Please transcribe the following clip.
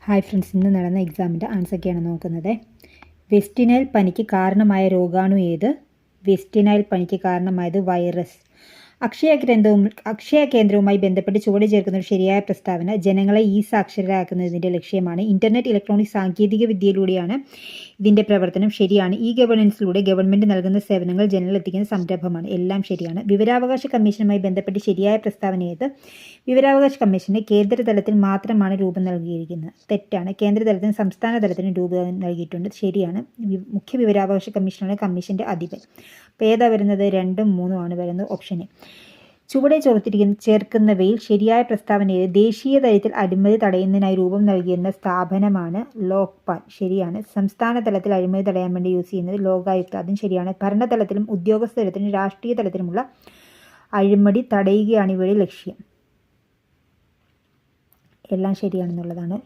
Hi friends, ഇന്ന് നടന്ന എക്സാമിൻ്റെ ആൻസറൊക്കെയാണ് നോക്കുന്നത്. വെസ്റ്റ് നൈൽ പനിക്ക് കാരണമായ രോഗാണു ഏത്? വെസ്റ്റ് നൈൽ പനിക്ക് കാരണമായത് വൈറസ്. അക്ഷയ കേന്ദ്രവുമായി ബന്ധപ്പെട്ട് ചുവടെ ചേർക്കുന്ന ഒരു ശരിയായ പ്രസ്താവന. ജനങ്ങളെ സാക്ഷരരാക്കുന്നതിൻ്റെ ലക്ഷ്യമാണ്. ഇന്റർനെറ്റ് ഇലക്ട്രോണിക് സാങ്കേതിക വിദ്യയിലൂടെയാണ് ഇതിൻ്റെ പ്രവർത്തനം. ശരിയാണ്. ഗവേണൻസിലൂടെ ഗവൺമെൻറ് നൽകുന്ന സേവനങ്ങൾ ജനങ്ങളിലെത്തിക്കുന്ന സംരംഭമാണ്. എല്ലാം ശരിയാണ്. വിവരാവകാശ കമ്മീഷനുമായി ബന്ധപ്പെട്ട് ശരിയായ പ്രസ്താവന ഏത്? വിവരാവകാശ കമ്മീഷന് കേന്ദ്രതലത്തിൽ മാത്രമാണ് രൂപം നൽകിയിരിക്കുന്നത്. തെറ്റാണ്. കേന്ദ്രതലത്തിനും സംസ്ഥാന തലത്തിനും രൂപം നൽകിയിട്ടുണ്ട്. ശരിയാണ്. മുഖ്യ വിവരാവകാശ കമ്മീഷനാണ് കമ്മീഷൻ്റെ അധിപൻ. അപ്പോൾ ഏതാ വരുന്നത്? 2ഉം 3ഉം ആണ് വരുന്നത്. Option A. ചുവടെ ചേർക്കുന്നവയിൽ ശരിയായ പ്രസ്താവന ഏത്? ദേശീയ തലത്തിൽ അഴിമതി തടയുന്നതിനായി രൂപം നൽകിയിരുന്ന സ്ഥാപനമാണ് ലോക്പാൽ. ശരിയാണ്. സംസ്ഥാന തലത്തിൽ അഴിമതി തടയാൻ വേണ്ടി യൂസ് ചെയ്യുന്നത് ലോകായുക്ത. അതും ശരിയാണ്. ഭരണതലത്തിലും ഉദ്യോഗസ്ഥ തലത്തിലും രാഷ്ട്രീയ തലത്തിലുമുള്ള അഴിമതി തടയുകയാണ് ഇവയുടെ ലക്ഷ്യം. എല്ലാം ശരിയാണെന്നുള്ളതാണ്.